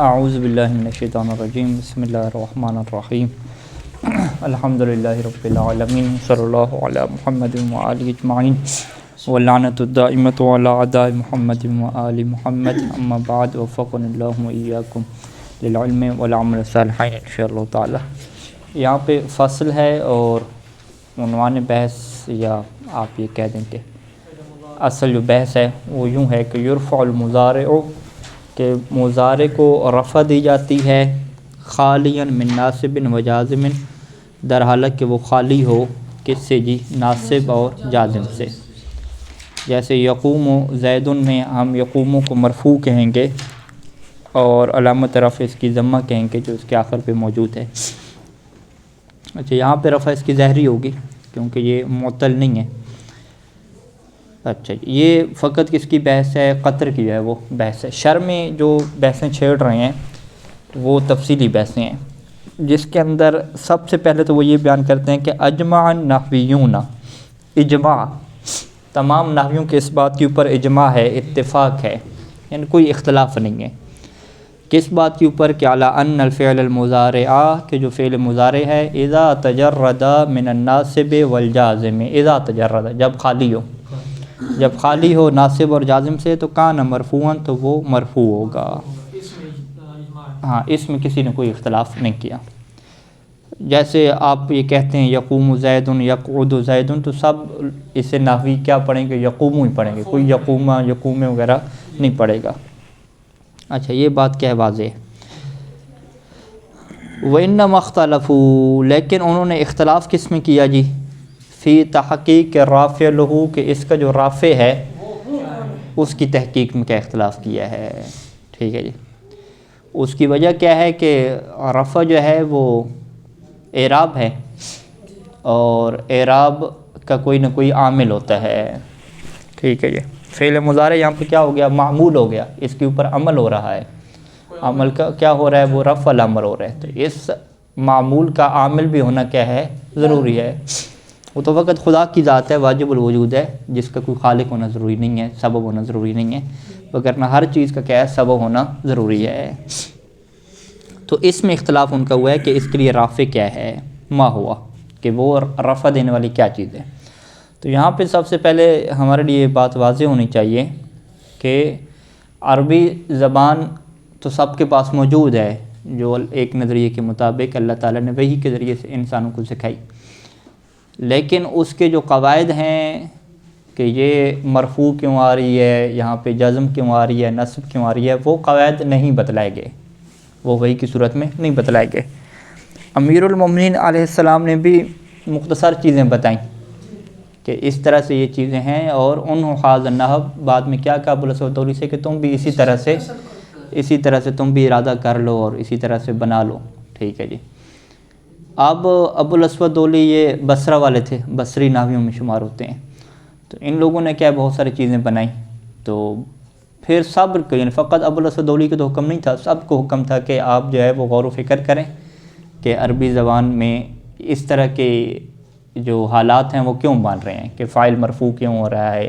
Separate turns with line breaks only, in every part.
اعوذ باللہ من الشیطان الرجیم بسم اللہ الرحمن الرحیم الحمدللہ رب العالمین صلی اللہ علی محمد وآلہ اجمعین واللعنۃ الدائمۃ علی اعداء محمد وآل محمد اما بعد وفقنا اللہ وإیاکم للعلم والعمل الصالحین انشاءاللہ تعالی۔ یہاں پہ فصل ہے اور عنوان بحث یا آپ یہ کہہ دیں کہ اصل جو بحث ہے وہ یوں ہے کہ یرفع المضارع، کہ مضارع کو رفع دی جاتی ہے خالیاً من ناصب و جازم، در حالت کہ وہ خالی ہو کس سے جی؟ ناصب اور جازم سے۔ جیسے یقوم زید میں ہم یقوم کو مرفوع کہیں گے اور علامت رفع اس کی ضمہ کہیں گے جو اس کے آخر پہ موجود ہے۔ اچھا، یہاں پہ رفع اس کی ظاہری ہوگی کیونکہ یہ معطل نہیں ہے۔ اچھا، یہ فقط کس کی بحث ہے؟ قطر کی ہے وہ بحث ہے۔ شرح میں جو بحثیں چھیڑ رہے ہیں وہ تفصیلی بحثیں ہیں، جس کے اندر سب سے پہلے تو وہ یہ بیان کرتے ہیں کہ اجمع النحویون، اجماع تمام نحویوں کے اس بات کے اوپر اجماع ہے، اتفاق ہے، یعنی کوئی اختلاف نہیں ہے۔ کس بات کے اوپر؟ کہ علی ان الفعل المضارع، کہ جو فعل مضارع ہے اذا تجرد من الناصب والجازم، اذا تجرد جب خالی ہو، جب خالی ہو ناصب اور جازم سے تو کان مرفوعاً، تو وہ مرفوع ہوگا۔ ہاں، اس میں کسی نے کوئی اختلاف نہیں کیا۔ جیسے آپ یہ کہتے ہیں یقوم زید یقعد زید، تو سب اسے نحوی کیا پڑھیں گے؟ یقوم ہی پڑھیں گے، کوئی یقوم وغیرہ نہیں پڑھے گا۔ اچھا، یہ بات کیا ہے؟ واضح ہے۔ وَإِنَّمَا اخْتَلَفُوا، لیکن انہوں نے اختلاف کس میں کیا جی؟ فی تحقیق رافع لہو، کہ اس کا جو رافع ہے اس کی تحقیق میں کیا اختلاف کیا ہے؟ ٹھیک ہے جی۔ اس کی وجہ کیا ہے کہ رفع جو ہے وہ اعراب ہے اور اعراب کا کوئی نہ کوئی عامل ہوتا ہے۔ ٹھیک ہے جی۔ فعل مضارع یہاں پہ کیا ہو گیا؟ معمول ہو گیا، اس کے اوپر عمل ہو رہا ہے۔ عمل کا کیا ہو رہا ہے؟ وہ رفع الامر ہو رہا ہے۔ تو اس معمول کا عامل بھی ہونا کیا ہے؟ ضروری ہے۔ وہ تو فقط خدا کی ذات ہے، واجب الوجود ہے، جس کا کوئی خالق ہونا ضروری نہیں ہے، سبب ہونا ضروری نہیں ہے، وگرنہ ہر چیز کا کیا ہے؟ سبب ہونا ضروری ہے۔ تو اس میں اختلاف ان کا ہوا ہے کہ اس کے لیے رافع کیا ہے، ما ہوا، کہ وہ رفع دینے والی کیا چیز ہے۔ تو یہاں پہ سب سے پہلے ہمارے لیے بات واضح ہونی چاہیے کہ عربی زبان تو سب کے پاس موجود ہے، جو ایک نظریے کے مطابق اللہ تعالیٰ نے وحی کے ذریعے سے انسانوں کو سکھائی، لیکن اس کے جو قواعد ہیں کہ یہ مرفوع کیوں آ رہی ہے، یہاں پہ جزم کیوں آ رہی ہے، نصب کیوں آ رہی ہے، وہ قواعد نہیں بتلائے گئے، وہ وحی کی صورت میں نہیں بتلائے گئے۔ امیر المومنین علیہ السلام نے بھی مختصر چیزیں بتائیں کہ اس طرح سے یہ چیزیں ہیں، اور انہوں حاض النحو بعد میں کیا کہا ابو الاسود دولی سے کہ تم بھی اسی طرح سے تم بھی ارادہ کر لو اور اسی طرح سے بنا لو۔ ٹھیک ہے جی۔ اب ابو الاسود دولی یہ بصرہ والے تھے، بصری نحویوں میں شمار ہوتے ہیں، تو ان لوگوں نے کیا بہت ساری چیزیں بنائیں۔ تو پھر صبر کو، یعنی فقط ابو الاسود دولی کو تو حکم نہیں تھا، سب کو حکم تھا کہ آپ جو ہے وہ غور و فکر کریں کہ عربی زبان میں اس طرح کے جو حالات ہیں وہ کیوں بن رہے ہیں، کہ فاعل مرفوع کیوں ہو رہا ہے،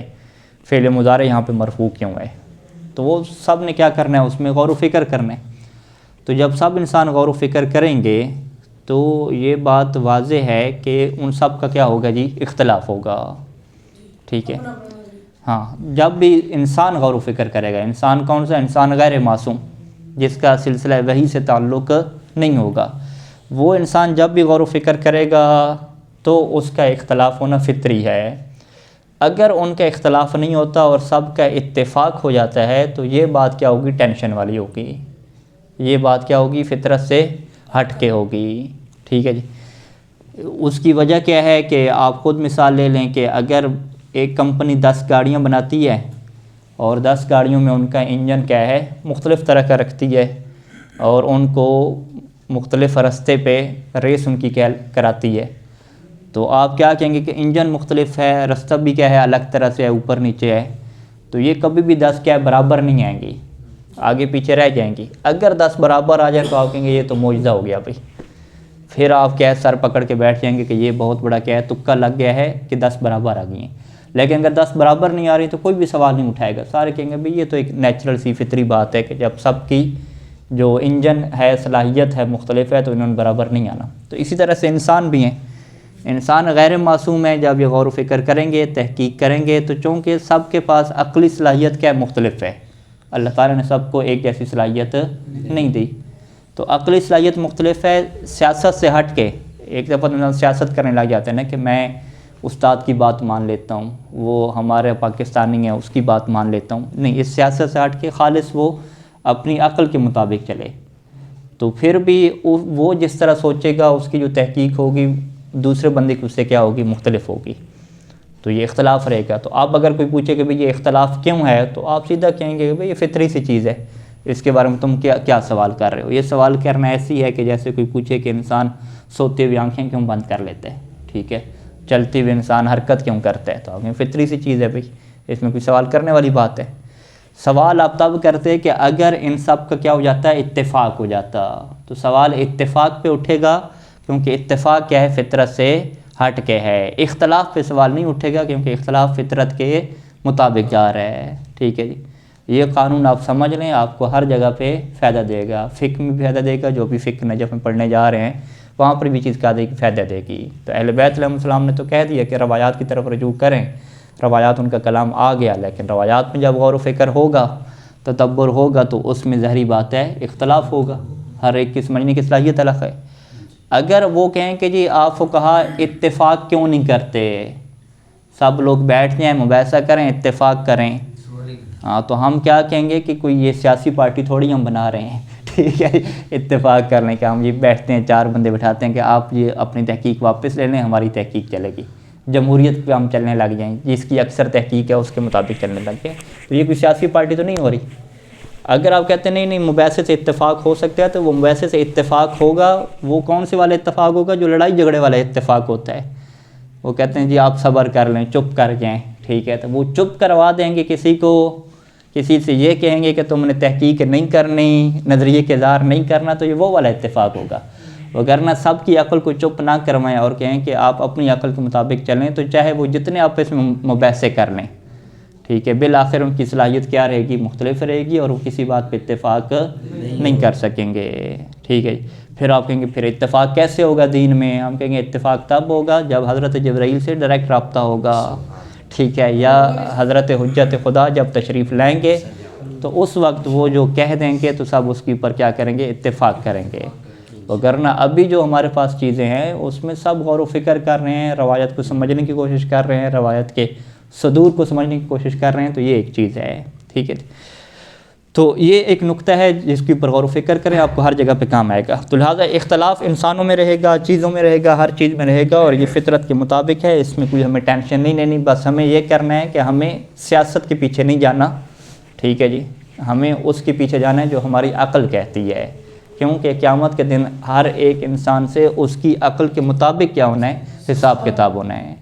فعل مضارع یہاں پہ مرفوع کیوں ہے۔ تو وہ سب نے کیا کرنا ہے؟ اس میں غور و فکر کرنا ہے۔ تو جب سب انسان غور و فکر کریں گے تو یہ بات واضح ہے کہ ان سب کا کیا ہوگا جی؟ اختلاف ہوگا۔ ٹھیک ہے۔ ہاں، جب بھی انسان غور و فکر کرے گا، انسان کون سا؟ انسان غیر معصوم، جس کا سلسلہ وحی سے تعلق نہیں ہوگا، وہ انسان جب بھی غور و فکر کرے گا تو اس کا اختلاف ہونا فطری ہے۔ اگر ان کا اختلاف نہیں ہوتا اور سب کا اتفاق ہو جاتا ہے تو یہ بات کیا ہوگی؟ ٹینشن والی ہوگی، یہ بات کیا ہوگی؟ فطرت سے ہٹ کے ہوگی۔ ٹھیک ہے جی۔ اس کی وجہ کیا ہے کہ آپ خود مثال لے لیں کہ اگر ایک کمپنی 10 گاڑیاں بناتی ہے اور 10 گاڑیوں میں ان کا انجن کیا ہے؟ مختلف طرح کا رکھتی ہے، اور ان کو مختلف رستے پہ ریس ان کی کراتی ہے، تو آپ کیا کہیں گے کہ انجن مختلف ہے، رستہ بھی کیا ہے؟ الگ طرح سے ہے، اوپر نیچے ہے، تو یہ کبھی بھی 10 کیا ہے؟ برابر نہیں آئیں گی، آگے پیچھے رہ جائیں گی۔ اگر 10 برابر آ جائیں تو آپ کہیں گے یہ تو معجزہ ہو گیا بھائی، پھر آپ کیا ہے؟ سر پکڑ کے بیٹھ جائیں گے کہ یہ بہت بڑا کیا ہے؟ تکا لگ گیا ہے کہ 10 برابر آ گئی ہیں۔ لیکن اگر 10 برابر نہیں آ رہی تو کوئی بھی سوال نہیں اٹھائے گا، سارے کہیں گے بھئی یہ تو ایک نیچرل سی فطری بات ہے کہ جب سب کی جو انجن ہے صلاحیت ہے مختلف ہے تو انہوں نے برابر نہیں آنا۔ تو اسی طرح سے انسان بھی ہیں، انسان غیر معصوم ہے، جب یہ غور و فکر کریں گے تحقیق کریں گے تو چونکہ سب کے پاس عقلی صلاحیت کیا مختلف ہے، اللہ تعالیٰ نے سب کو ایک جیسی صلاحیت نہیں دی، تو عقلی صلاحیت مختلف ہے۔ سیاست سے ہٹ کے ایک دفعہ سیاست کرنے لگ جاتے ہیں نا کہ میں استاد کی بات مان لیتا ہوں، وہ ہمارے پاکستانی ہے اس کی بات مان لیتا ہوں، نہیں، اس سیاست سے ہٹ کے خالص وہ اپنی عقل کے مطابق چلے، تو پھر بھی وہ جس طرح سوچے گا اس کی جو تحقیق ہوگی دوسرے بندے کی اس سے کیا ہوگی، مختلف ہوگی، تو یہ اختلاف رہے گا۔ تو آپ اگر کوئی پوچھے کہ بھئی یہ اختلاف کیوں ہے تو آپ سیدھا کہیں گے کہ بھئی یہ فطری سی چیز ہے، اس کے بارے میں تم کیا سوال کر رہے ہو؟ یہ سوال کرنا ایسی ہے کہ جیسے کوئی پوچھے کہ انسان سوتے ہوئے آنکھیں کیوں بند کر لیتے ہیں، ٹھیک ہے، چلتے ہوئے انسان حرکت کیوں کرتا ہے، تو آپ کہیں فطری سی چیز ہے بھئی، اس میں کوئی سوال کرنے والی بات ہے؟ سوال آپ تب کرتے ہیں کہ اگر ان سب کا کیا ہو جاتا ہے، اتفاق ہو جاتا، تو سوال اتفاق پہ اٹھے گا کیونکہ اتفاق کیا ہے، فطرت سے ہٹ کے ہے۔ اختلاف پہ سوال نہیں اٹھے گا کیونکہ اختلاف فطرت کے مطابق جا رہا ہے، ٹھیک ہے جی۔ یہ قانون آپ سمجھ لیں، آپ کو ہر جگہ پہ فائدہ دے گا، فقہ میں بھی فائدہ دے گا، جو بھی فقہ نجف میں پڑھنے جا رہے ہیں وہاں پر بھی چیز کیا دے گی، فائدہ دے گی۔ تو اہل بیت علیہ السلام نے تو کہہ دیا کہ روایات کی طرف رجوع کریں، روایات ان کا کلام آ گیا، لیکن روایات میں جب غور و فکر ہوگا، تدبر ہوگا تو اس میں ظاہری بات ہے اختلاف ہوگا، ہر ایک کی سمجھنے کی صلاحیت الگ ہے۔ اگر وہ کہیں کہ جی آپ فقہا اتفاق کیوں نہیں کرتے، سب لوگ بیٹھ جائیں مباحثہ کریں اتفاق کریں، ہاں تو ہم کیا کہیں گے کہ کوئی یہ سیاسی پارٹی تھوڑی ہم بنا رہے ہیں، ٹھیک ہے، اتفاق کر لیں کہ ہم یہ بیٹھتے ہیں، چار بندے بٹھاتے ہیں کہ آپ یہ اپنی تحقیق واپس لے لیں، ہماری تحقیق چلے گی، جمہوریت پہ ہم چلنے لگ جائیں، جس کی اکثر تحقیق ہے اس کے مطابق چلنے لگ جائیں، تو یہ کوئی سیاسی پارٹی تو نہیں ہو رہی۔ اگر آپ کہتے ہیں نہیں مباحثے سے اتفاق ہو سکتا ہے تو وہ مباحثے سے اتفاق ہوگا، وہ کون سے والا اتفاق ہوگا، جو لڑائی جھگڑے والا اتفاق ہوتا ہے۔ وہ کہتے ہیں جی آپ صبر کر لیں، چپ کر جائیں، ٹھیک ہے، تو وہ چپ کروا دیں گے کسی کو، کسی سے یہ کہیں گے کہ تم نے تحقیق نہیں کرنی، نظریے کے اظہار نہیں کرنا، تو یہ وہ والا اتفاق ہوگا۔ وگرنہ سب کی عقل کو چپ نہ کروائیں اور کہیں کہ آپ اپنی عقل کے مطابق چلیں، تو چاہے وہ جتنے آپس میں مباحثے کر لیں، ٹھیک ہے، بالآخر ان کی صلاحیت کیا رہے گی، مختلف رہے گی، اور وہ کسی بات پہ اتفاق نہیں کر سکیں گے، ٹھیک ہے۔ پھر آپ کہیں گے پھر اتفاق کیسے ہوگا دین میں؟ ہم کہیں گے اتفاق تب ہوگا جب حضرت جبرائیل سے ڈائریکٹ رابطہ ہوگا، ٹھیک ہے، یا حضرت حجت خدا جب تشریف لائیں گے تو اس وقت وہ جو کہہ دیں گے تو سب اس کے اوپر کیا کریں گے، اتفاق کریں گے۔ وگرنہ ابھی جو ہمارے پاس چیزیں ہیں اس میں سب غور و فکر کر رہے ہیں، روایت کو سمجھنے کی کوشش کر رہے ہیں، روایت کے صدور کو سمجھنے کی کوشش کر رہے ہیں، تو یہ ایک چیز ہے، ٹھیک ہے۔ تو یہ ایک نقطہ ہے جس کے اوپر غور و فکر کریں، آپ کو ہر جگہ پہ کام آئے گا۔ تو لہٰذا اختلاف انسانوں میں رہے گا، چیزوں میں رہے گا، ہر چیز میں رہے گا، اور یہ فطرت کے مطابق ہے، اس میں کوئی ہمیں ٹینشن نہیں لینی، بس ہمیں یہ کرنا ہے کہ ہمیں سیاست کے پیچھے نہیں جانا، ٹھیک ہے جی، ہمیں اس کے پیچھے جانا ہے جو ہماری عقل کہتی ہے، کیونکہ قیامت کے دن ہر ایک انسان سے اس کی عقل کے مطابق کیا ہونا ہے، حساب کتاب ہونا ہے۔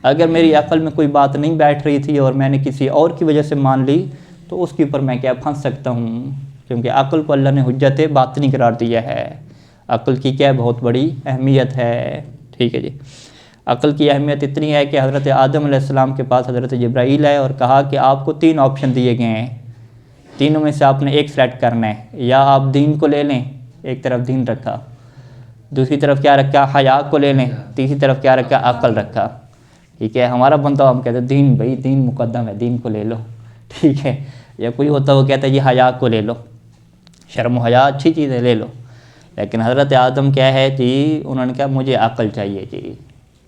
اگر میری عقل میں کوئی بات نہیں بیٹھ رہی تھی اور میں نے کسی اور کی وجہ سے مان لی تو اس کے اوپر میں کیا پھنس سکتا ہوں، کیونکہ عقل کو اللہ نے حجت باطنی قرار دیا ہے، عقل کی کیا بہت بڑی اہمیت ہے، ٹھیک ہے جی۔ عقل کی اہمیت اتنی ہے کہ حضرت آدم علیہ السلام کے پاس حضرت جبرائیل ہے اور کہا کہ آپ کو 3 آپشن دیے گئے ہیں، تینوں میں سے آپ نے ایک سلیکٹ کرنا ہے، یا آپ دین کو لے لیں، ایک طرف دین رکھا، دوسری طرف کیا رکھا، حیا کو لے لیں، تیسری طرف کیا رکھا، عقل رکھا، ٹھیک ہے۔ ہمارا بندہ ہم کہتے ہیں دین، بھائی دین مقدم ہے، دین کو لے لو، ٹھیک ہے، یا کوئی ہوتا وہ کہتا ہے جی حیا کو لے لو، شرم و حیا اچھی چیز ہے، لے لو، لیکن حضرت آدم کیا ہے جی، انہوں نے کہا مجھے عقل چاہیے جی،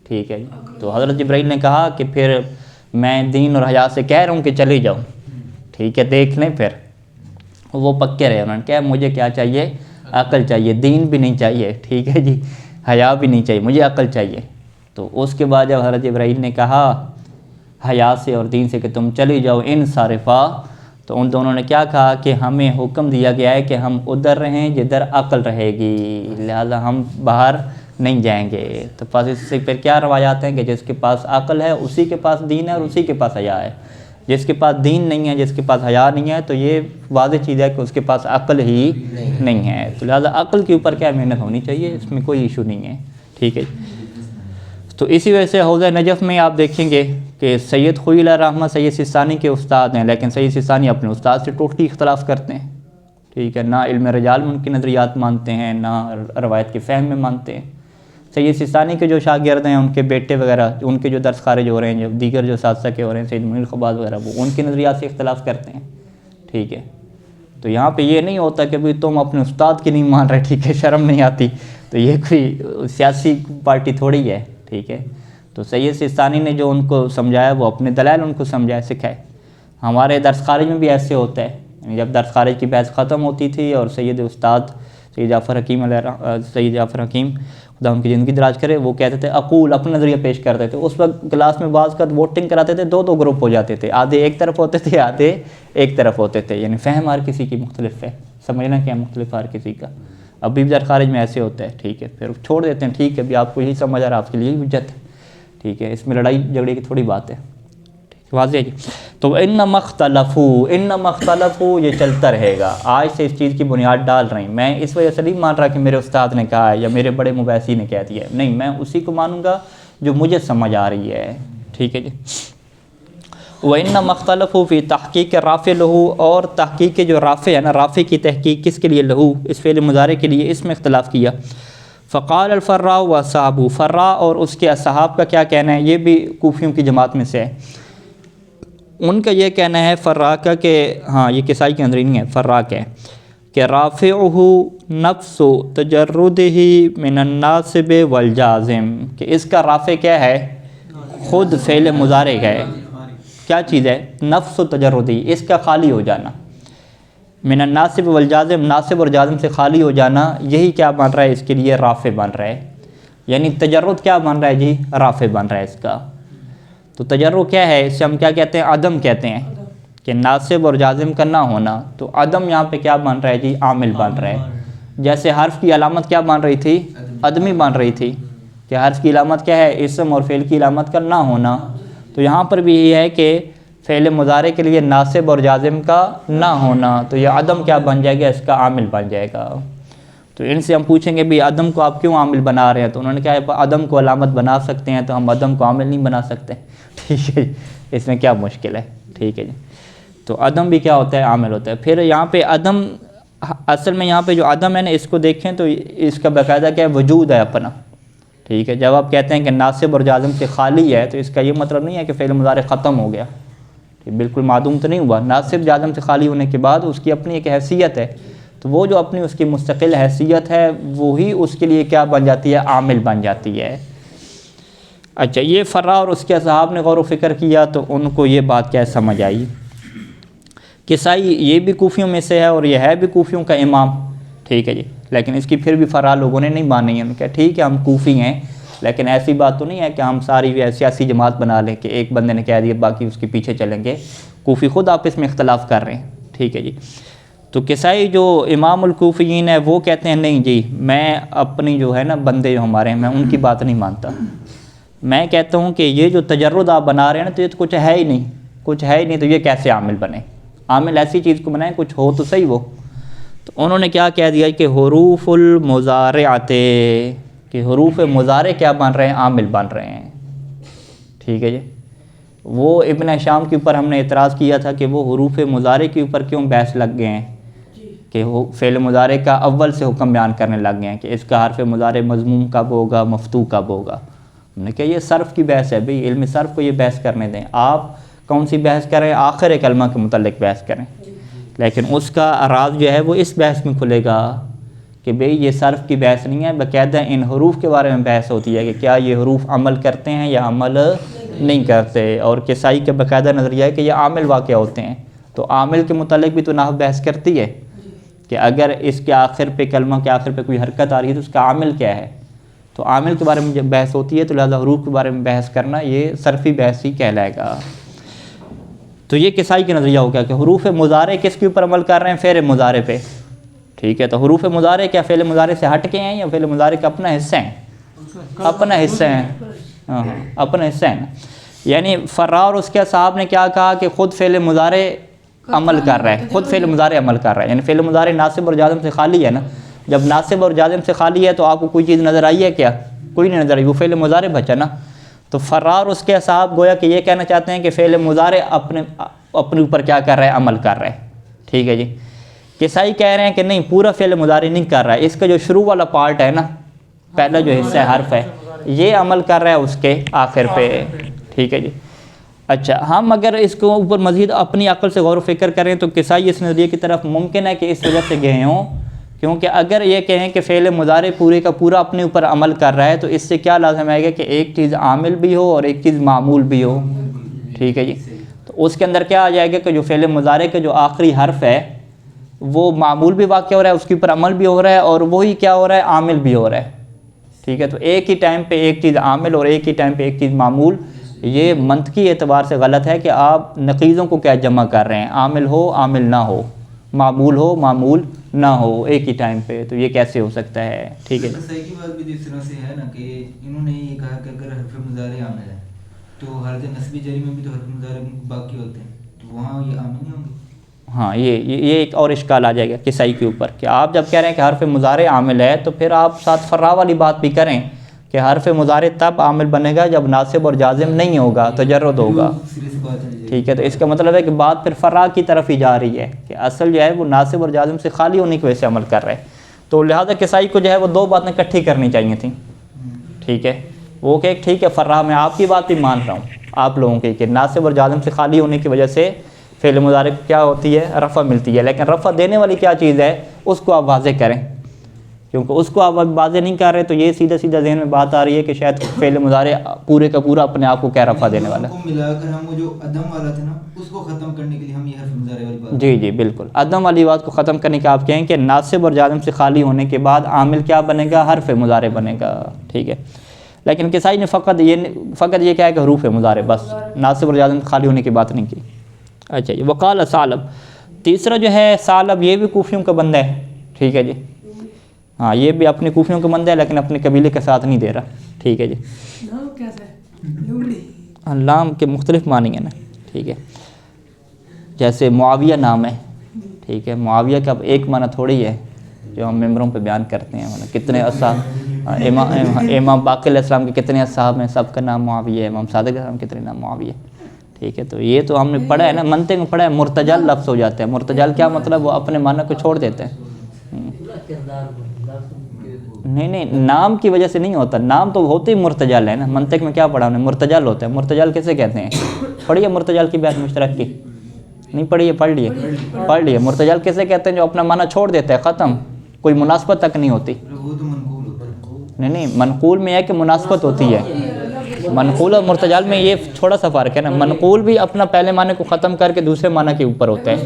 ٹھیک ہے۔ تو حضرت جبرائیل نے کہا کہ پھر میں دین اور حیا سے کہہ رہا ہوں کہ چلی جاؤ، ٹھیک ہے، دیکھ لیں، پھر وہ پکے رہے، انہوں نے کہا مجھے کیا چاہیے، عقل چاہیے، دین بھی نہیں چاہیے، ٹھیک ہے جی، حیا بھی نہیں چاہیے، مجھے عقل چاہیے۔ تو اس کے بعد جب حضرت ابراہیم نے کہا حیا سے اور دین سے کہ تم چلی جاؤ انصرفا، تو ان دونوں نے کیا کہا کہ ہمیں حکم دیا گیا ہے کہ ہم ادھر رہیں جدھر عقل رہے گی، لہذا ہم باہر نہیں جائیں گے۔ تو پس اس سے پھر کیا روایات ہیں کہ جس کے پاس عقل ہے اسی کے پاس دین ہے اور اسی کے پاس حیا ہے، جس کے پاس دین نہیں ہے، جس کے پاس حیا نہیں ہے، تو یہ واضح چیز ہے کہ اس کے پاس عقل ہی نہیں ہے۔ تو لہذا عقل کے اوپر کیا محنت ہونی چاہیے، اس میں کوئی ایشو نہیں ہے، ٹھیک ہے۔ تو اسی وجہ سے حوضہ نجف میں آپ دیکھیں گے کہ سید خوئی علیہ رحمہ سید سستانی کے استاد ہیں، لیکن سید سستانی اپنے استاد سے ٹوٹلی اختلاف کرتے ہیں، ٹھیک ہے، نہ علم رجال میں ان کے نظریات مانتے ہیں، نہ روایت کے فہم میں مانتے ہیں۔ سید سیستانی کے جو شاگرد ہیں، ان کے بیٹے وغیرہ، ان کے جو درس خارج ہو رہے ہیں، جو دیگر جو اساتذہ کے ہو رہے ہیں، سید منیر خباز وغیرہ، وہ ان کے نظریات سے اختلاف کرتے ہیں، ٹھیک ہے۔ تو یہاں پہ یہ نہیں ہوتا کہ بھئی تم اپنے استاد کی نہیں مان رہے، ٹھیک ہے، شرم نہیں آتی، تو یہ کوئی سیاسی پارٹی تھوڑی ہے، ٹھیک ہے۔ تو سید سیستانی نے جو ان کو سمجھایا، وہ اپنے دلائل ان کو سمجھائے، سکھائے۔ ہمارے درس خارج میں بھی ایسے ہوتا ہے، یعنی جب درس خارج کی بحث ختم ہوتی تھی اور سید استاد سید جعفر حکیم خدا ان کی زندگی دراز کرے، وہ کہتے تھے اقول، اپنا نظریہ پیش کرتے تھے۔ اس وقت کلاس میں بعض کا ووٹنگ کراتے تھے، دو گروپ ہو جاتے تھے، آدھے ایک طرف ہوتے تھے، آدھے ایک طرف ہوتے تھے، یعنی فہم ہر کسی کی مختلف ہے، سمجھنا کیا مختلف ہر کسی کا۔ ابھی بھی درس خارج میں ایسے ہوتا ہے، ٹھیک ہے، پھر چھوڑ دیتے ہیں، ٹھیک ہے، ابھی آپ کو یہی سمجھ آ رہا ہے، آپ کے لیے حجت ہے، ٹھیک ہے، اس میں لڑائی جھگڑے کی تھوڑی بات ہے، واضح ہے جی۔ تو انما اختلفوا یہ چلتا رہے گا، آج سے اس چیز کی بنیاد ڈال رہے ہیں۔ میں اس وجہ سے نہیں مان رہا کہ میرے استاد نے کہا ہے یا میرے بڑے مباحثی نے کہہ دیا ہے، نہیں، میں اسی کو مانوں گا جو مجھے سمجھ آ رہی ہے، ٹھیک ہے جی۔ وَإِنَّمَا اخْتَلَفُوا فِي تحقیق رافع لہو، اور تحقیق جو رافع ہے نا، رافع کی تحقیق کس کے لیے؟ لہو، اس فعل مضارع کے لیے، اس میں اختلاف کیا۔ فقال الفراء واصحابہ، فراء اور اس کے اصحاب کا کیا کہنا ہے؟ یہ بھی کوفیوں کی جماعت میں سے ہے، ان کا یہ کہنا ہے فراء کا کہ ہاں، یہ کسائی کے اندر ہی نہیں ہے، فراء کا ہے کہ رافعہ نفس تجردہ من الناصب والجازم، کہ اس کا رافع کیا ہے؟ خود فعل مضارع ہے، کیا چیز ہے؟ نفس و تجردی، اس کا خالی ہو جانا، من الناصب والجازم، ناصب اور جازم سے خالی ہو جانا، یہی کیا بن رہا ہے اس کے لیے؟ رافع بن رہا ہے، یعنی تجرد کیا بن رہا ہے جی؟ رافع بن رہا ہے اس کا۔ تو تجرد کیا ہے؟ اس سے ہم کیا کہتے ہیں؟ عدم کہتے ہیں، کہ ناصب اور جازم کا نہ ہونا، تو عدم یہاں پہ کیا بن رہا ہے جی؟ عامل بن رہا ہے۔ جیسے حرف کی علامت کیا بن رہی تھی؟ عدمی بن رہی تھی، کہ حرف کی علامت کیا ہے؟ اسم، اور فعل کی علامت کا نہ ہونا، تو یہاں پر بھی یہ ہے کہ فعل مضارع کے لیے ناصب اور جازم کا نہ ہونا، تو یہ عدم کیا بن جائے گا؟ اس کا عامل بن جائے گا۔ تو ان سے ہم پوچھیں گے بھی عدم کو آپ کیوں عامل بنا رہے ہیں؟ تو انہوں نے کہا عدم کو علامت بنا سکتے ہیں، تو ہم عدم کو عامل نہیں بنا سکتے، ٹھیک ہے، اس میں کیا مشکل ہے، ٹھیک ہے جی۔ تو عدم بھی کیا ہوتا ہے؟ عامل ہوتا ہے۔ پھر یہاں پہ عدم، اصل میں یہاں پہ جو عدم ہے نا، اس کو دیکھیں تو اس کا باقاعدہ کیا ہے؟ وجود ہے اپنا، ٹھیک ہے۔ جب آپ کہتے ہیں کہ ناصب اور جازم سے خالی ہے، تو اس کا یہ مطلب نہیں ہے کہ فعل مضارع ختم ہو گیا، بالکل معدوم تو نہیں ہوا۔ ناصب جازم سے خالی ہونے کے بعد اس کی اپنی ایک حیثیت ہے، تو وہ جو اپنی اس کی مستقل حیثیت ہے، وہی اس کے لیے کیا بن جاتی ہے؟ عامل بن جاتی ہے۔ اچھا، یہ فراء اور اس کے اصحاب نے غور و فکر کیا، تو ان کو یہ بات کیا سمجھ آئی؟ کسائی یہ بھی کوفیوں میں سے ہے، اور یہ ہے بھی کوفیوں کا امام، ٹھیک ہے جی، لیکن اس کی پھر بھی فراء لوگوں نے نہیں مانی ہے۔ انہوں نے کہا ٹھیک ہے، ہم کوفی ہیں، لیکن ایسی بات تو نہیں ہے کہ ہم ساری سیاسی جماعت بنا لیں کہ ایک بندے نے کہہ دیا باقی اس کے پیچھے چلیں گے۔ کوفی خود آپس میں اختلاف کر رہے ہیں، ٹھیک ہے جی۔ تو کسائی جو امام الکوفیین ہے، وہ کہتے ہیں نہیں جی، میں اپنی جو ہے نا بندے جو ہمارے ہیں، میں ان کی بات نہیں مانتا، میں کہتا ہوں کہ یہ جو تجرد آپ بنا رہے ہیں نا، تو یہ تو کچھ ہے ہی نہیں، کچھ ہے ہی نہیں، تو یہ کیسے عامل بنے؟ عامل ایسی چیز کو بنائیں کچھ ہو تو صحیح وہ۔ تو انہوں نے کیا کہہ دیا کہ حروف المضارعات، کہ حروف مضارع کیا بن رہے ہیں؟ عامل بن رہے ہیں، ٹھیک ہے جی۔ وہ ابن ہشام کے اوپر ہم نے اعتراض کیا تھا کہ وہ حروف مضارع کے اوپر کیوں بحث لگ گئے ہیں، کہ وہ فعل مضارع کا اول سے حکم بیان کرنے لگ گئے ہیں کہ اس کا حرف مضارع مضموم کب ہوگا، مفتوح کب ہوگا۔ ہم نے کہا یہ صرف کی بحث ہے بھئی، علم صرف کو یہ بحث کرنے دیں، آپ کون سی بحث کریں؟ آخر کلمہ کے متعلق بحث کریں، لیکن اس کا راز جو ہے وہ اس بحث میں کھلے گا کہ بھئی یہ صرف کی بحث نہیں ہے، باقاعدہ ان حروف کے بارے میں بحث ہوتی ہے کہ کیا یہ حروف عمل کرتے ہیں یا عمل نہیں کرتے، اور کسائی کا باقاعدہ نظریہ ہے کہ یہ عامل واقع ہوتے ہیں۔ تو عامل کے متعلق بھی تو نحو بحث کرتی ہے کہ اگر اس کے آخر پہ، کلمہ کے آخر پہ کوئی حرکت آ رہی ہے تو اس کا عامل کیا ہے، تو عامل کے بارے میں جب بحث ہوتی ہے تو لہذا حروف کے بارے میں بحث کرنا یہ صرفی بحث ہی کہلائے گا۔ تو یہ کسائی کا نظریہ ہو گیا کہ حروف مضارع کس کے اوپر عمل کر رہے ہیں؟ فعل مضارع پہ، ٹھیک ہے۔ تو حروف مضارع کیا فعل مضارع سے ہٹ کے ہیں یا فعل مضارع کا اپنا حصہ ہیں؟ اپنا حصہ ہیں، ہاں اپنا حصہ ہیں۔ یعنی فراء اور اس کے اصحاب نے کیا کہا کہ خود فعل مضارع عمل کر رہا ہے، خود فعل مضارع عمل کر رہا ہے، یعنی فعل مضارع ناصب اور جازم سے خالی ہے نا۔ جب ناصب اور جازم سے خالی ہے تو آپ کو کوئی چیز نظر آئی ہے کیا؟ کوئی نہیں نظر آئی، وہ فعل مضارع بچا نا۔ تو فراء اور اس کے اصحاب گویا کہ یہ کہنا چاہتے ہیں کہ فعل مضارع اپنے اوپر کیا کر رہا ہے؟ عمل کر رہا ہے، ٹھیک ہے جی۔ کسائی کہہ رہے ہیں کہ نہیں پورا فعل مضارع نہیں کر رہا ہے، اس کا جو شروع والا پارٹ ہے نا، پہلا جو حصہ ہے حرف ہے، یہ عمل کر رہا ہے اس کے آخر پہ، ٹھیک ہے جی۔ اچھا ہم اگر اس کو اوپر مزید اپنی عقل سے غور و فکر کریں تو کسائی اس نظریے کی طرف ممکن ہے کہ اس وجہ سے گئے ہوں، کیونکہ اگر یہ کہیں کہ فعل مضارع پورے کا پورا اپنے اوپر عمل کر رہا ہے تو اس سے کیا لازم آئے گا کہ ایک چیز عامل بھی ہو اور ایک چیز معمول بھی ہو، ٹھیک ہے جی۔ تو اس کے اندر کیا آ جائے گا کہ جو فعل مضارع کا جو آخری حرف ہے وہ معمول بھی واقع ہو رہا ہے، اس کے اوپر عمل بھی ہو رہا ہے، اور وہی کیا ہو رہا ہے، عامل بھی ہو رہا ہے، ٹھیک ہے۔ تو ایک ہی ٹائم پہ ایک چیز عامل اور ایک ہی ٹائم پہ ایک چیز معمول، یہ منطقی اعتبار سے غلط ہے کہ آپ نقیضوں کو کیا جمع کر رہے ہیں، عامل ہو عامل نہ ہو، معمول ہو معمول نہ ہو ایک ہی ٹائم پہ، تو یہ کیسے ہو سکتا ہے، ٹھیک ہے۔
صحیح کی بات بھی اس طرح سے ہے نا کہ انہوں نے یہ کہا کہ اگر حرف مضارع عامل ہے تو حالت نصبی جری میں بھی تو حرف مضارع باقی ہوتے ہیں، تو وہاں یہ عامل نہیں ہوں گے۔
ہاں یہ ایک اور اشکال آ جائے گا کسائی کے اوپر کہ آپ جب کہہ رہے ہیں کہ حرف مضارع عامل ہے تو پھر آپ ساتھ فرع والی بات بھی کریں کہ حرف مضارع تب عامل بنے گا جب ناصب اور جازم نہیں ہوگا، تجرد ہوگا، ٹھیک ہے۔ تو اس کا مطلب ہے کہ بات پھر فرع کی طرف ہی جا رہی ہے کہ اصل جو ہے وہ ناصب اور جازم سے خالی ہونے کی وجہ سے عمل کر رہے ہیں، تو لہٰذا کسائی کو جو ہے وہ دو باتیں اکٹھی کرنی چاہیے تھیں، ٹھیک ہے۔ وہ کہ ٹھیک ہے فرع میں آپ کی بات بھی مان رہا ہوں آپ لوگوں کی کہ ناصب اور جازم سے خالی ہونے کی وجہ سے فعل مضارع کیا ہوتی ہے، رفع ملتی ہے، لیکن رفع دینے والی کیا چیز ہے اس کو آپ واضح کریں، کیونکہ اس کو آپ واضح نہیں کر رہے تو یہ سیدھا ذہن میں بات آ رہی ہے کہ شاید فعل مضارع پورے کا پورا اپنے آپ کو کیا رفع دینے والا ہے۔
ملا کر ہم وہ جو عدم والا تھا نا اس کو ختم کرنے کے لیے ہم یہ حرف مضارع والی بات،
جی بالکل، عدم والی بات کو ختم کرنے کے آپ کہیں کہ ناصب اور جازم سے خالی ہونے کے بعد عامل کیا بنے گا، حرف مضارع بنے گا، ٹھیک ہے۔ لیکن کسائی نے فقط یہ کہا کہ حروف مضارع، بس ناصب اور جازم سے خالی ہونے کی بات نہیں کی۔ اچھا جی، وقال ثعلب، تیسرا جو ہے ثعلب، یہ بھی کوفیوں کا بندہ ہے، ٹھیک ہے جی، ہاں یہ بھی اپنے کوفیوں کا بندہ ہے لیکن اپنے قبیلے کے ساتھ نہیں دے رہا، ٹھیک ہے جی۔ لام کے مختلف معنی ہیں نا، ٹھیک ہے، جیسے معاویہ نام ہے، ٹھیک ہے، معاویہ کا اب ایک معنی تھوڑی ہے جو ہم ممبروں پہ بیان کرتے ہیں، کتنے اصحاب، امام باقر علیہ السلام کے کتنے اصحاب ہیں، سب کا نام معاویہ ہے، امام صادق علیہ السلام کے کتنے نام معاویہ، ٹھیک ہے۔ تو یہ تو ہم نے پڑھا ہے نا، منطق میں پڑھا ہے، مرتجل لفظ ہو جاتے ہیں، مرتجل کیا مطلب، وہ اپنے معنی کو چھوڑ دیتے ہیں، نہیں نام کی وجہ سے نہیں ہوتا، نام تو ہوتے ہی مرتجل ہے نا، منطق میں کیا پڑھا ہم نے، مرتجل ہوتا ہے، مرتجل کیسے کہتے ہیں، پڑھیے مرتجل کی بحث مشترک کی، نہیں پڑھیے، پڑھ لیے، مرتجل کیسے کہتے ہیں جو اپنا معنی چھوڑ دیتا ہے، ختم، کوئی مناسبت تک نہیں ہوتی، نہیں منقول میں ہے کہ مناسبت ہوتی ہے، منقول اور مرتجل میں یہ تھوڑا سا فرق ہے نا، منقول بھی اپنا پہلے معنی کو ختم کر کے دوسرے معنی کے اوپر ہوتا ہے،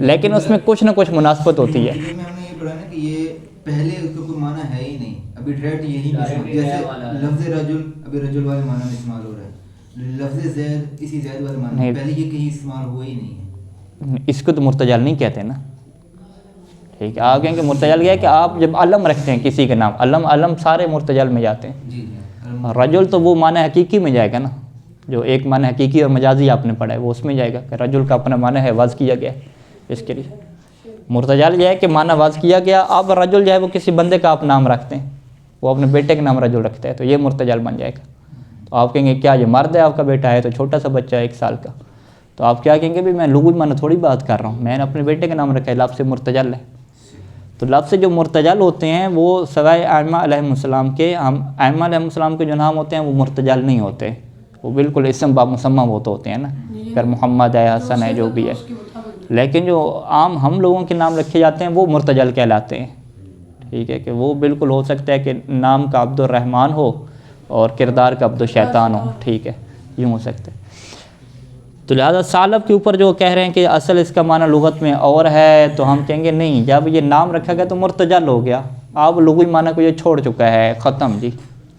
لیکن اس میں کچھ نہ کچھ مناسبت ہوتی ہے۔
ہم نے یہ پڑھا نا کہ یہ پہلے اس کا کوئی معنی ہے ہی نہیں، ابھی ڈائریکٹ یہی جیسے لفظ رجل ابھی رجل والے معنی میں استعمال ہو رہا ہے، لفظ زید اسی زید والے معنی میں، پہلے یہ کہیں استعمال ہوا ہی نہیں ہے،
اس کو تو مرتجل نہیں کہتے نا، ٹھیک ہے۔ آپ کہیں کہ مرتجل کیا ہے کہ آپ جب علم رکھتے ہیں کسی کے نام، علم سارے مرتجل میں جاتے ہیں، رجل تو وہ معنی حقیقی میں جائے گا نا، جو ایک معنی حقیقی اور مجازی آپ نے پڑھا ہے وہ اس میں جائے گا کہ رجل کا اپنا معنی ہے، وضع کیا گیا اس کے لیے۔ مرتجل یہ ہے کہ معنی وضع کیا گیا، اب رجل جو ہے وہ کسی بندے کا آپ نام رکھتے ہیں، وہ اپنے بیٹے کے نام رجل رکھتا ہے تو یہ مرتجل بن جائے گا۔ تو آپ کہیں گے کیا یہ مرد ہے آپ کا بیٹا ہے، تو چھوٹا سا بچہ ہے 1 سال کا، تو آپ کیا کہیں گے بھی میں لغوی معنی تھوڑی بات کر رہا ہوں، میں نے اپنے بیٹے کا نام رکھا ہے، لفظ مرتجل ہے۔ تو لفظ جو مرتجل ہوتے ہیں وہ سوائے ائمہ علیہ السلام کے، ائمہ علیہ السلام کے جو نام ہوتے ہیں وہ مرتجل نہیں ہوتے، وہ بالکل اسم با مسمى ہوتے ہیں نا، پھر محمد ہے، حسن ہے، جو بھی ہے، لیکن جو عام ہم لوگوں کے نام رکھے جاتے ہیں وہ مرتجل کہلاتے ہیں، ٹھیک ہے، کہ وہ بالکل ہو سکتا ہے کہ نام کا عبد الرحمن ہو اور کردار کا عبد الشیطان ہو، ٹھیک ہے، یوں ہو سکتا ہے۔ تو لہٰذا ثعلب کے اوپر جو کہہ رہے ہیں کہ اصل اس کا معنی لغت میں اور ہے، تو ہم کہیں گے نہیں، جب یہ نام رکھا گیا تو مرتجل ہو گیا، آپ لغوی معنی کو یہ چھوڑ چکا ہے، ختم جی،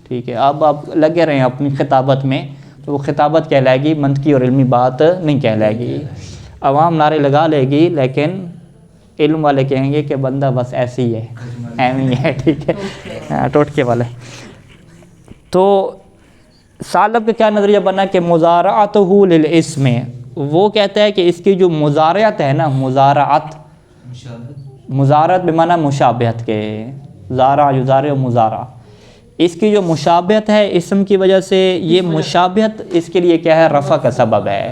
ٹھیک ہے۔ اب آپ لگے رہے ہیں اپنی خطابت میں، تو وہ خطابت کہلائے گی، منطقی اور علمی بات نہیں کہلائے گی، عوام نعرے لگا لے گی، لیکن علم والے کہیں گے کہ بندہ بس ایسے ہی ہے، ایویں ہی ہے، ٹھیک ہے، ٹوٹکے والا۔ تو ثعلب کا کیا نظریہ بنا کہ مضارعتہ للاسم، وہ کہتا ہے کہ اس کی جو مضارعت ہے نا، مضارعت بمعنی مشابہت کے، زارع یزارع مضارع، اس کی جو مشابہت ہے اسم کی وجہ سے، یہ مشابہت اس کے لیے کیا ہے، رفع کا سبب ہے،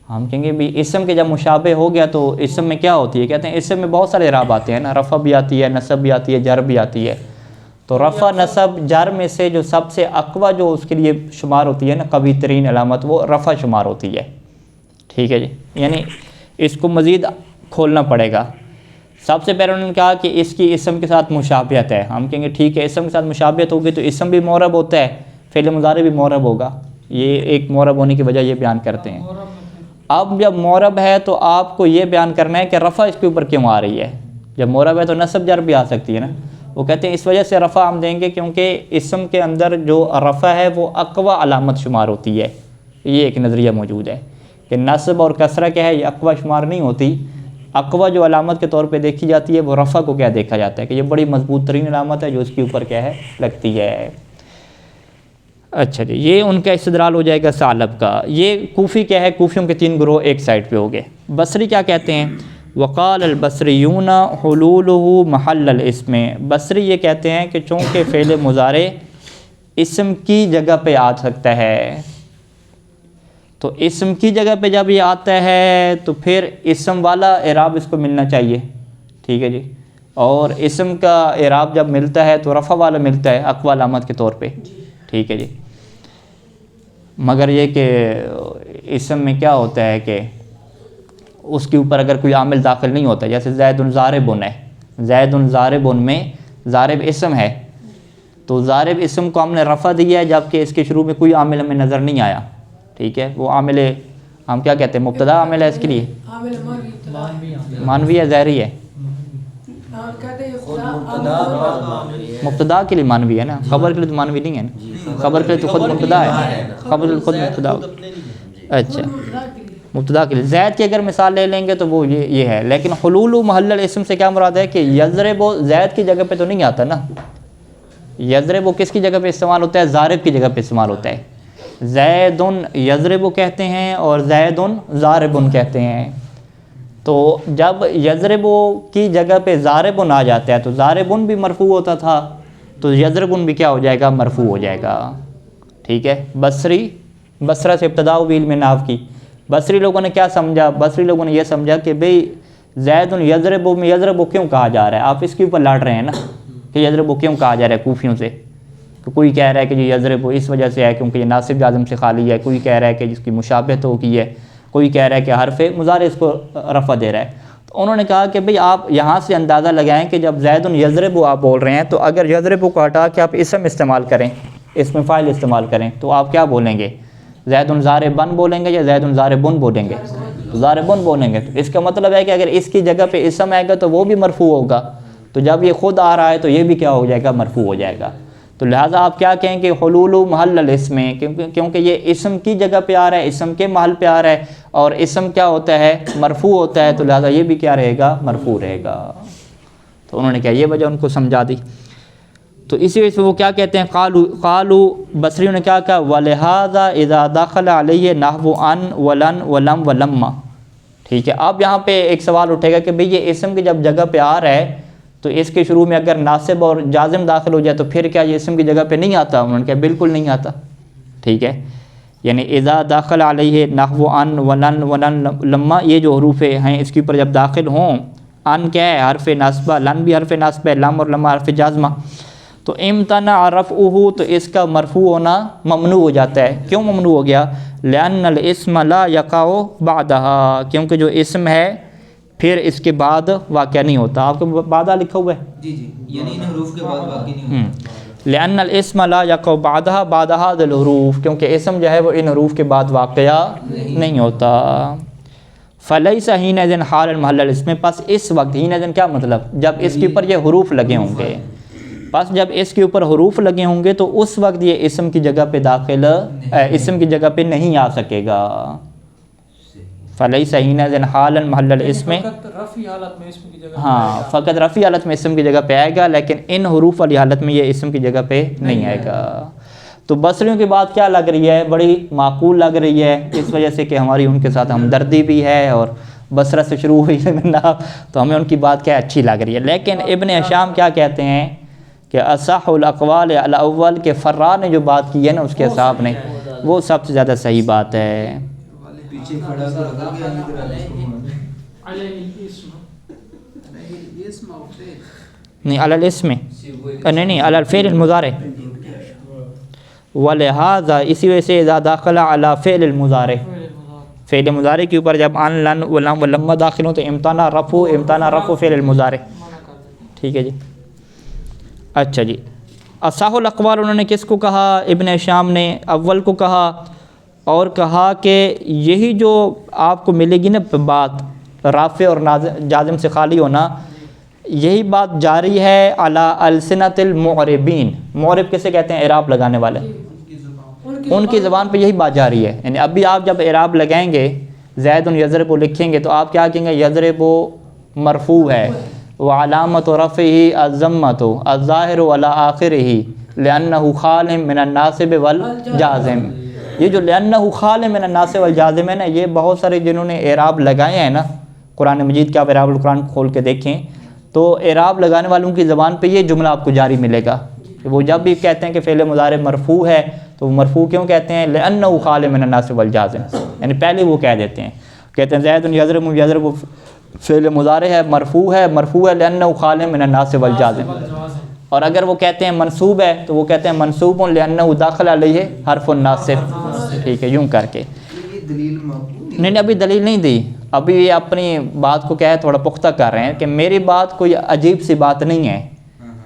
ہم کہیں گے بھی اسم کے جب مشابہ ہو گیا تو اسم میں کیا ہوتی ہے، کہتے ہیں اسم میں بہت سارے اعراب آتے ہیں نا، رفع بھی آتی ہے، نصب بھی آتی ہے، جر بھی آتی ہے. تو رفع نصب جر میں سے جو سب سے اقوی جو اس کے لیے شمار ہوتی ہے نا، قوی ترین علامت، وہ رفع شمار ہوتی ہے. ٹھیک ہے جی، یعنی اس کو مزید کھولنا پڑے گا. سب سے پہلے انہوں نے کہا کہ اس کی اسم کے ساتھ مشابہت ہے. ہم کہیں گے ٹھیک ہے، اسم کے ساتھ مشابہت ہوگی تو اسم بھی معرب ہوتا ہے، فعل مضارع بھی معرب ہوگا. یہ ایک معرب ہونے کی وجہ یہ بیان کرتے ہیں. اب جب معرب ہے تو آپ کو یہ بیان کرنا ہے کہ رفع اس کے اوپر کیوں آ رہی ہے. جب معرب ہے تو نصب جر بھی آ سکتی ہے نا. وہ کہتے ہیں اس وجہ سے رفع ہم دیں گے کیونکہ اسم کے اندر جو رفع ہے وہ اقوی علامت شمار ہوتی ہے. یہ ایک نظریہ موجود ہے کہ نصب اور کسرہ کیا ہے، یہ اقوی شمار نہیں ہوتی. اقوی جو علامت کے طور پہ دیکھی جاتی ہے وہ رفع کو کیا دیکھا جاتا ہے کہ یہ بڑی مضبوط ترین علامت ہے جو اس کے اوپر کیا ہے، لگتی ہے. اچھا جی، یہ ان کا استدلال ہو جائے گا ثعلب کا. یہ کوفی کیا ہے، کوفیوں کے 3 گروہ ایک سائڈ پہ ہو گئے. بصری کیا کہتے ہیں، وقال البصریون حلولہ محل الاسم. بصری یہ کہتے ہیں کہ چونکہ فعل مضارع اسم کی جگہ پہ آ سکتا ہے تو اسم کی جگہ پہ جب یہ آتا ہے تو پھر اسم والا اعراب اس کو ملنا چاہیے. ٹھیک ہے جی، اور اسم کا اعراب جب ملتا ہے تو رفع والا ملتا ہے اقوی علامت کے طور پہ. ٹھیک ہے جی، مگر یہ کہ اسم میں کیا ہوتا ہے کہ اس کے اوپر اگر کوئی عامل داخل نہیں ہوتا، جیسے زید ضارب ہے، زید ضارب میں ضارب اسم ہے تو ضارب اسم کو ہم نے رفع دیا ہے جبکہ اس کے شروع میں کوئی عامل ہمیں نظر نہیں آیا. ٹھیک ہے، وہ عامل ہم کیا کہتے ہیں، مبتدا عامل ہے اس کے لیے، مانوی ہے، ظاہری ہے. مبتدا کے لیے مانوی ہے نا، خبر کے لیے تو مانوی نہیں ہے نا، خبر کے لیے تو خود مبتدا ہے، خبر کے لیے خود مبتدا. اچھا، مبتدا کے لیے زید کی اگر مثال لے لیں گے تو وہ یہ ہے. لیکن حلول محل الاسم سے کیا مراد ہے کہ یضرب زید کی جگہ پہ تو نہیں آتا نا. یضرب کس کی جگہ پہ استعمال ہوتا ہے، ضارب کی جگہ پہ استعمال ہوتا ہے. زید یضرب کہتے ہیں اور زید ضارب کہتے ہیں. تو جب یضرب کی جگہ پہ ضارب آ جاتا ہے تو ضارب بھی مرفوع ہوتا تھا تو یضرب بھی کیا ہو جائے گا، مرفوع ہو جائے گا. ٹھیک ہے، بصرہ سے ابتدا ہوئی علم نحو کی. بصری لوگوں نے کیا سمجھا، بصری لوگوں نے یہ سمجھا کہ بھئی زید یضرب میں یضرب کیوں کہا جا رہا ہے، آپ اس کے اوپر لڑ رہے ہیں نا کہ یضرب کیوں کہا جا رہا ہے کوفیوں سے. تو کوئی کہہ رہا ہے کہ یہ یضرب اس وجہ سے ہے کیونکہ یہ ناصب جازم سے خالی ہے، کوئی کہہ رہا ہے کہ جس کی مشابہت ہو کی ہے، کوئی کہہ رہا ہے کہ حرف مضارع اس کو رفع دے رہا ہے. تو انہوں نے کہا کہ بھئی آپ یہاں سے اندازہ لگائیں کہ جب زید یضرب آپ بول رہے ہیں تو اگر یضرب کو ہٹا کے آپ اسم استعمال کریں، اسم فاعل استعمال کریں تو آپ کیا بولیں گے، زید ضاربن بولیں گے یا زید ضاربن بولیں گے، ضاربن بولیں گے. تو اس کا مطلب ہے کہ اگر اس کی جگہ پہ اسم آئے گا تو وہ بھی مرفوع ہوگا، تو جب یہ خود آ رہا ہے تو یہ بھی کیا ہو جائے گا، مرفوع ہو جائے گا. تو لہٰذا آپ کیا کہیں کہ حلول محل الاسم، کیونکہ یہ اسم کی جگہ پہ آ رہا ہے، اسم کے محل پہ آ رہا ہے اور اسم کیا ہوتا ہے، مرفوع ہوتا ہے، تو لہٰذا یہ بھی کیا رہے گا، مرفوع رہے گا. تو انہوں نے کیا یہ وجہ ان کو سمجھا دی. تو اسی وجہ سے وہ کیا کہتے ہیں، قالوا بصریوں نے کیا کہا، ولہذا اذا دخل علیہ نحو ان ولن ولم ولما. ٹھیک ہے، اب یہاں پہ ایک سوال اٹھے گا کہ بھئی یہ اسم کی جب جگہ پہ آ رہا ہے تو اس کے شروع میں اگر ناصب اور جازم داخل ہو جائے تو پھر کیا یہ اسم کی جگہ پہ نہیں آتا. انہوں نے کہا بالکل نہیں آتا. ٹھیک ہے، یعنی اذا داخل علیہ نحو ان ولن ولن لما، یہ جو حروف ہیں اس کے اوپر جب داخل ہوں، ان کیا ہے، حرف ناصبہ، لن بھی حرف ناصبہ ہے، لم اور لما حرف جازمہ، تو امتنع رفعہ، تو اس کا مرفوع ہونا ممنوع ہو جاتا ہے. کیوں ممنوع ہو گیا، لأن الاسم لا یقع بعدہا، کیونکہ جو اسم ہے پھر اس کے بعد واقع نہیں ہوتا. آپ کو بعدہ لکھا ہوا ہے،
جی جی، یعنی ان حروف کے بعد واقع نہیں ہوتا.
لأن الاسم لا یقع بعدہا بعد هذه الحروف، کیونکہ اسم جو ہے وہ ان حروف کے بعد واقع نہیں ہوتا. فلیس حینئذ حال المحل الاسم، پس اس وقت، حینئذ کیا مطلب، جب اس کے اوپر یہ حروف لگے ہوں گے، پس جب اس کے اوپر حروف لگے ہوں گے تو اس وقت یہ اسم کی جگہ پہ داخل، اسم کی جگہ پہ نہیں آ سکے گا. فلیس حینئذ حالا محل الاسم، ہاں فقط رفعی حالت میں اسم کی جگہ پہ آئے گا، لیکن ان حروف والی حالت میں یہ اسم کی جگہ پہ نہیں آئے گا. تو بصریوں کی بات کیا لگ رہی ہے، بڑی معقول لگ رہی ہے، اس وجہ سے کہ ہماری ان کے ساتھ ہمدردی بھی ہے اور بصرہ سے شروع ہوئی تو ہمیں ان کی بات کیا اچھی لگ رہی ہے. لیکن ابن ہشام کیا کہتے ہیں کہ اصح الاقوال الاول کے فرا نے جو بات کی ہے نا اس کے حساب نے، وہ سب سے زیادہ صحیح بات ہے.
پیچھے کھڑا کر رکھا گیا نہیں کرا اس کو
نہیں علی الاسم نہیں علی الفعل المضارع ولہذا اسی وجہ سے اذا داخل علی فعل المضارع فعل مضارع کے اوپر جب ان لن ولم ولما داخل ہوں تو امتناع رفع فعل المضارع. ٹھیک ہے جی. اچھا جی اصح الاقوال انہوں نے کس کو کہا؟ ابن ہشام نے اول کو کہا اور کہا کہ یہی جو آپ کو ملے گی نا بات رافع اور جازم سے خالی ہونا، یہی بات جاری ہے علی السنۃ المعربین. معرب کسے کہتے ہیں؟ اعراب لگانے والے. ان کی زبان پہ یہی بات جاری ہے. یعنی ابھی آپ جب اعراب لگائیں گے زید یضرب لکھیں گے تو آپ کیا کہیں گے؟ یضرب مرفوع ہے وعلامۃ رفعہ الضمۃ الظاہر علی آخرہ لأنہ خال من الناصب والجازم. یہ جو لأنہ خال من الناصب والجازم ہے نا، یہ بہت سارے جنہوں نے اعراب لگائے ہیں نا قرآن مجید کے، آپ اعراب القرآن کھول کے دیکھیں تو اعراب لگانے والوں کی زبان پہ یہ جملہ آپ کو جاری ملے گا. وہ جب بھی کہتے ہیں کہ فعل مضارع مرفوع ہے تو مرفوع کیوں کہتے ہیں؟ لأنہ خال من الناصب والجازم. یعنی پہلے وہ کہہ دیتے ہیں، کہتے ہیں زید یضرب فعل مضارع ہے مرفوع ہے لأنہ خال من الناصب والجازم. اور اگر وہ کہتے ہیں منصوب ہے تو وہ کہتے ہیں منصوب لأنہ داخل علیہ حرف الناصب. ٹھیک ہے، یوں کر کے. نہیں ابھی دلیل نہیں دی، ابھی یہ اپنی بات کو کیا ہے تھوڑا پختہ کر رہے ہیں کہ میری بات کوئی عجیب سی بات نہیں ہے،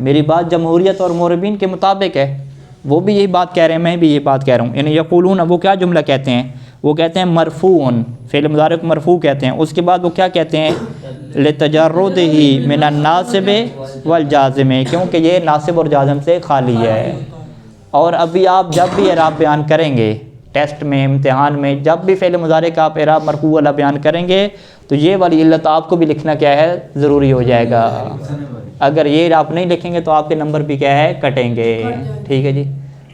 میری بات جمہوریت اور معربین کے مطابق ہے. وہ بھی یہی بات کہہ رہے ہیں، میں بھی یہی بات کہہ رہا ہوں. یعنی یقولون، وہ کیا جملہ کہتے ہیں؟ وہ کہتے ہیں مرفوع، فعل مضارع کو مرفوع کہتے ہیں. اس کے بعد وہ کیا کہتے ہیں؟ لتجردہ من الناصب والجازم، کیونکہ یہ ناصب اور جازم سے خالی ہے. اور ابھی آپ جب بھی اعراب بیان کریں گے ٹیسٹ میں، امتحان میں، جب بھی فعل مضارع کا آپ اعراب مرفوع والا بیان کریں گے تو یہ والی علت آپ کو بھی لکھنا کیا ہے؟ ضروری ہو جائے گا. اگر یہ آپ نہیں لکھیں گے تو آپ کے نمبر بھی کیا ہے؟ کٹیں گے. ٹھیک ہے جی.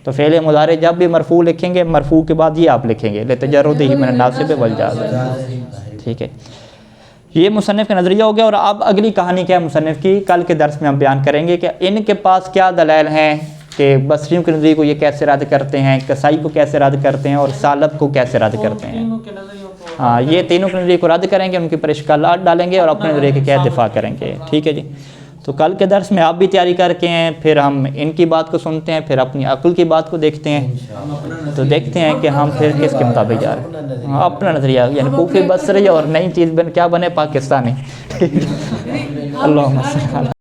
تو فعل مضارع جب بھی مرفوع لکھیں گے، مرفوع کے بعد یہ آپ لکھیں گے لتجردہ من الناصب والجازم. ٹھیک ہے، یہ مصنف کا نظریہ ہو گیا. اور اب اگلی کہانی کیا ہے مصنف کی، کل کے درس میں ہم بیان کریں گے کہ ان کے پاس کیا دلائل ہیں کہ بصریوں کے نظریے کو یہ کیسے رد کرتے ہیں، کسائی کو کیسے رد کرتے ہیں، اور سالب کو کیسے رد کرتے ہیں. ہاں، یہ تینوں کے نظریے کو رد کریں گے، ان کے پر اشکالات ڈالیں گے اور اپنے نظریے کے کیا دفاع کریں گے. ٹھیک ہے جی. تو کل کے درس میں آپ بھی تیاری کر کے ہیں، پھر ہم ان کی بات کو سنتے ہیں، پھر اپنی عقل کی بات کو دیکھتے ہیں. تو دیکھتے ہیں کہ ہم پھر کس کے مطابق جا رہے ہیں. ہاں، اپنا نظریہ، یعنی کوفی بصری اور نئی چیز کیا بنے؟ پاکستانی. اللہم صل